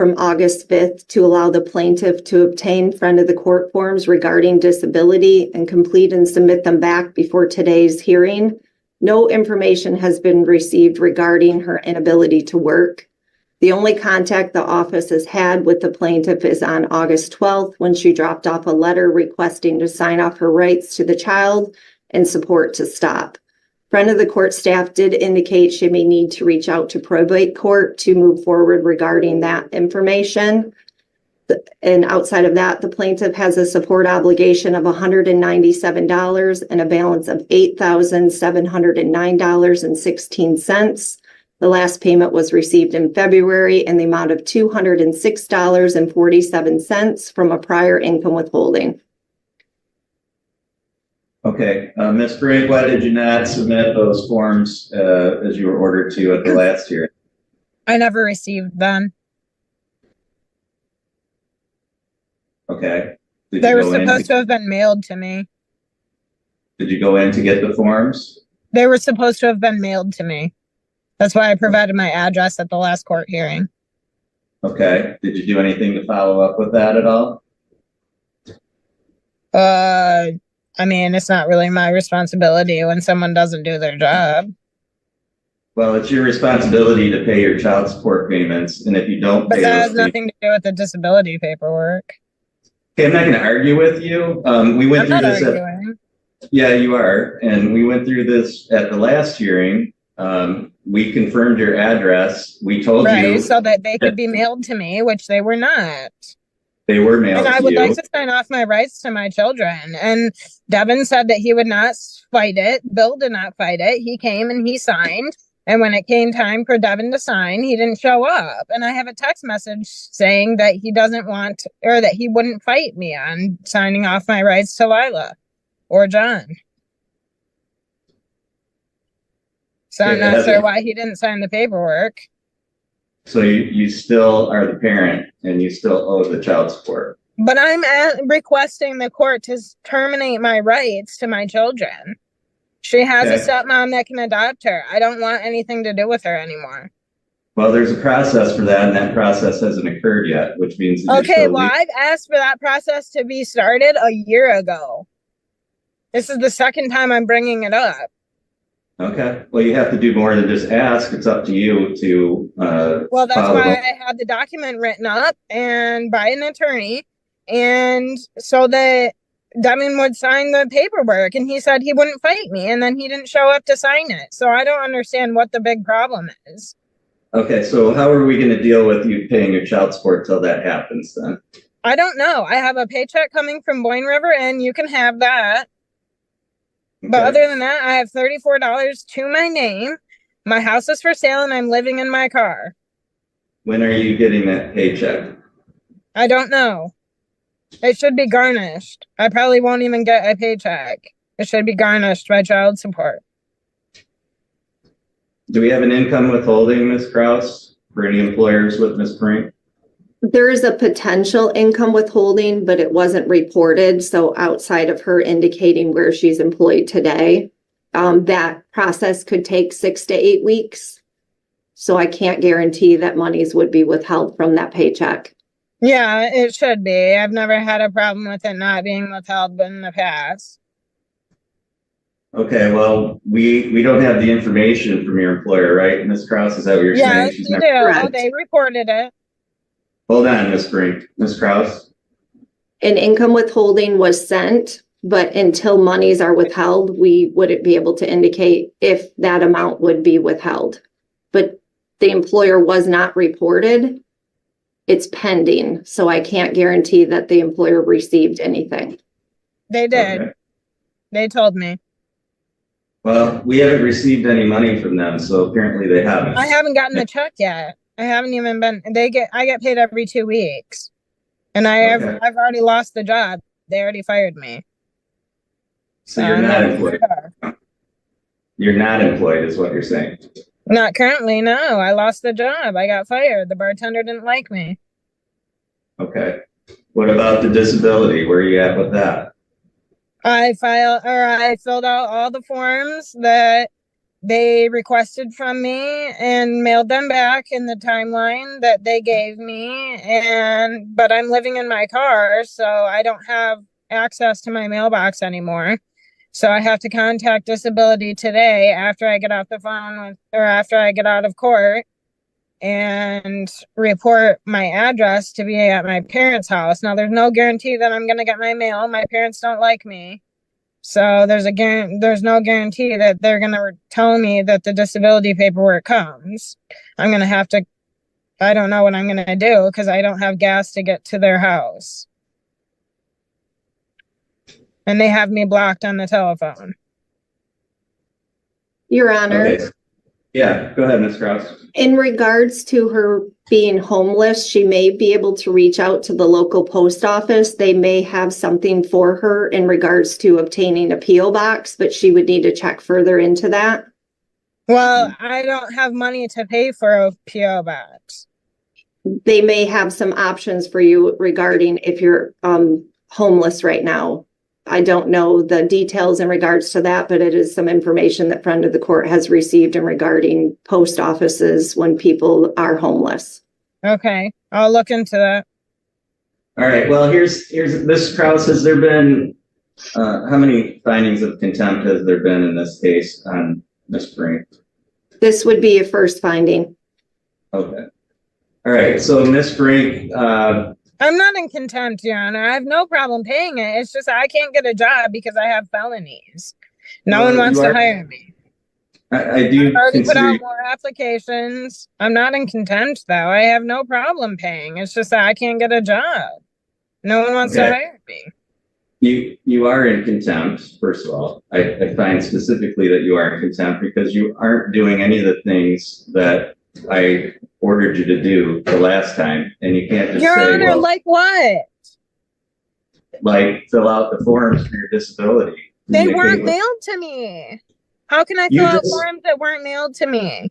from August 5th to allow the plaintiff to obtain friend of the court forms regarding disability and complete and submit them back before today's hearing. No information has been received regarding her inability to work. The only contact the office has had with the plaintiff is on August 12th when she dropped off a letter requesting to sign off her rights to the child and support to stop. Friend of the court staff did indicate she may need to reach out to probate court to move forward regarding that information. And outside of that, the plaintiff has a support obligation of $197 and a balance of $8,709.16. The last payment was received in February in the amount of $206.47 from a prior income withholding. Okay, Ms. Brigg, why did you not submit those forms as you were ordered to at the last hearing? I never received them. Okay. They were supposed to have been mailed to me. Did you go in to get the forms? They were supposed to have been mailed to me. That's why I provided my address at the last court hearing. Okay. Did you do anything to follow up with that at all? I mean, it's not really my responsibility when someone doesn't do their job. Well, it's your responsibility to pay your child support payments, and if you don't pay those, that has nothing to do with the disability paperwork. Okay, I'm not going to argue with you. We went through this. Yeah, you are, and we went through this at the last hearing. We confirmed your address. We told you so that they could be mailed to me, which they were not. They were mailed to you. And I would like to sign off my rights to my children. And Devin said that he would not fight it. Bill did not fight it. He came and he signed. And when it came time for Devin to sign, he didn't show up. And I have a text message saying that he doesn't want, or that he wouldn't fight me on signing off my rights to Lila or John. So I'm not sure why he didn't sign the paperwork. So you still are the parent and you still owe the child support. But I'm requesting the court to terminate my rights to my children. She has a stepmom that can adopt her. I don't want anything to do with her anymore. Well, there's a process for that, and that process hasn't occurred yet, which means... Okay, well, I've asked for that process to be started a year ago. This is the second time I'm bringing it up. Okay. Well, you have to do more than just ask. It's up to you to well, that's why I had the document written up and by an attorney, and so that Devin would sign the paperwork, and he said he wouldn't fight me, and then he didn't show up to sign it. So I don't understand what the big problem is. Okay, so how are we going to deal with you paying your child support till that happens then? I don't know. I have a paycheck coming from Boyne River, and you can have that. Okay. But other than that, I have $34 to my name. My house is for sale, and I'm living in my car. When are you getting that paycheck? I don't know. It should be garnished. I probably won't even get a paycheck. It should be garnished by child support. Do we have an income withholding, Ms. Krause, for any employers with Ms. Brink? There is a potential income withholding, but it wasn't reported. So outside of her indicating where she's employed today, that process could take 6 to 8 weeks. So I can't guarantee that monies would be withheld from that paycheck. Yeah, it should be. I've never had a problem with it not being withheld in the past. Okay, well, we don't have the information from your employer, right, Ms. Krause? Is that what you're saying? Yes, we do. Oh, they reported it. Hold on, Ms. Brink. Ms. Krause? An income withholding was sent, but until monies are withheld, we wouldn't be able to indicate if that amount would be withheld. But the employer was not reported. It's pending, so I can't guarantee that the employer received anything. They did. Okay. They told me. Well, we haven't received any money from them, so apparently they haven't. I haven't gotten the check yet. I haven't even been. I get paid every 2 weeks, and I've already lost the job. They already fired me. So you're not employed. You're not employed, is what you're saying. Not currently. No, I lost the job. I got fired. The bartender didn't like me. Okay. What about the disability? Where are you at with that? I filled out all the forms that they requested from me and mailed them back in the timeline that they gave me. But I'm living in my car, so I don't have access to my mailbox anymore. So I have to contact disability today after I get off the phone or after I get out of court and report my address to be at my parents' house. Now, there's no guarantee that I'm going to get my mail. My parents don't like me. So there's no guarantee that they're going to tell me that the disability paperwork comes. I'm going to have to, I don't know what I'm going to do because I don't have gas to get to their house. And they have me blocked on the telephone. Your Honor. Okay. Yeah, go ahead, Ms. Krause. In regards to her being homeless, she may be able to reach out to the local post office. They may have something for her in regards to obtaining a P.O. box, but she would need to check further into that. Well, I don't have money to pay for a P.O. box. They may have some options for you regarding if you're homeless right now. I don't know the details in regards to that, but it is some information that friend of the court has received in regarding post offices when people are homeless. Okay, I'll look into that. All right. Well, here's Ms. Krause. Has there been how many findings of contempt has there been in this case on Ms. Brink? This would be a first finding. Okay. All right. So Ms. Brink. I'm not in contempt, Your Honor. I have no problem paying it. It's just I can't get a job because I have felonies. No one wants to hire me. I do. I've already put out more applications. I'm not in contempt, though. I have no problem paying. It's just that I can't get a job. No one wants to hire me. You are in contempt, first of all. I find specifically that you are in contempt because you aren't doing any of the things that I ordered you to do the last time, and you can't just Your say, Honor, well, like what? Like fill out the forms for your disability. They weren't mailed to me. How can I fill out forms that weren't mailed to me?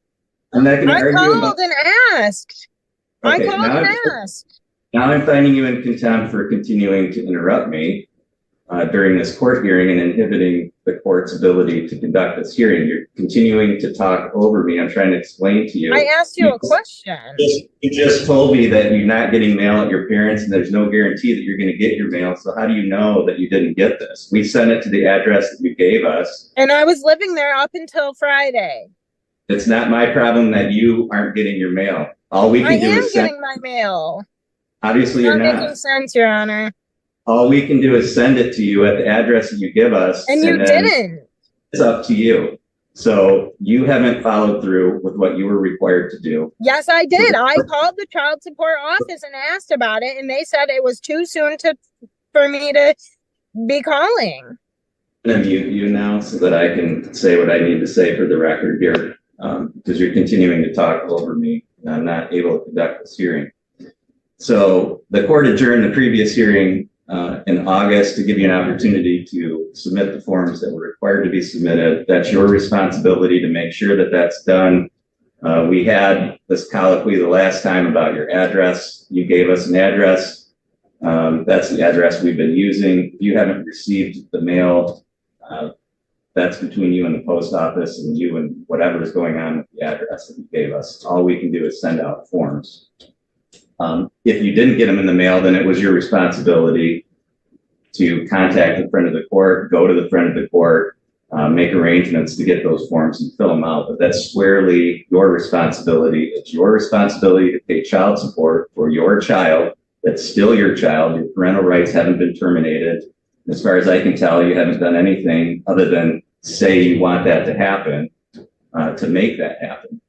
I'm not going to argue called about and asked. Okay, I called and asked. Now I'm finding you in contempt for continuing to interrupt me during this court hearing and inhibiting the court's ability to conduct this hearing. You're continuing to talk over me. I'm trying to explain to you. I asked you a question. You just told me that you're not getting mail at your parents and there's no guarantee that you're going to get your mail. So how do you know that you didn't get this? We sent it to the address that you gave us. And I was living there up until Friday. It's not my problem that you aren't getting your mail. All we can do is I am getting my mail. Obviously you're not. Making sense, Your Honor. All we can do is send it to you at the address that you give us. And you didn't. It's up to you. So you haven't followed through with what you were required to do. Yes, I did. I called the child support office and asked about it, and they said it was too soon for me to be calling. I'm mute you now so that I can say what I need to say for the record here, because you're continuing to talk over me and I'm not able to conduct this hearing. So the court adjourned the previous hearing in August to give you an opportunity to submit the forms that were required to be submitted. That's your responsibility to make sure that that's done. We had this colloquy the last time about your address. You gave us an address. That's the address we've been using. If you haven't received the mail, that's between you and the post office and you and whatever is going on with the address that you gave us. All we can do is send out forms. If you didn't get them in the mail, then it was your responsibility to contact the friend of the court, go to the friend of the court, make arrangements to get those forms and fill them out. But that's squarely your responsibility. It's your responsibility to pay child support for your child. That's still your child. Your parental rights haven't been terminated. As far as I can tell, you haven't done anything other than say you want that to happen to make that happen.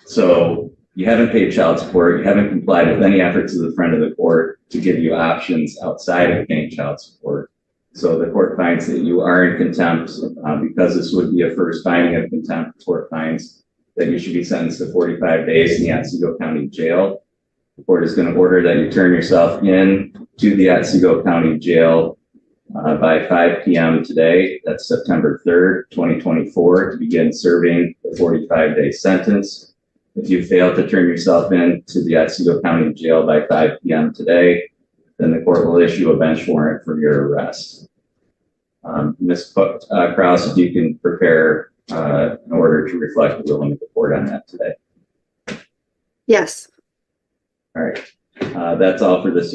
So you haven't paid child support. You haven't complied with any efforts of the friend of the court to give you options outside of paying child support. So the court finds that you are in contempt because this would be a first finding of contempt. The court finds that you should be sentenced to 45 days in the Otsego County Jail. The court is going to order that you turn yourself in to the Otsego County Jail by 5 p.m. today. That's September 3rd, 2024, to begin serving the 45-day sentence. If you fail to turn yourself in to the Otsego County Jail by 5 p.m. today, then the court will issue a bench warrant for your arrest. Ms. Krause, if you can prepare in order to reflect the willing of the court on that today. Yes. All right. That's all for this year.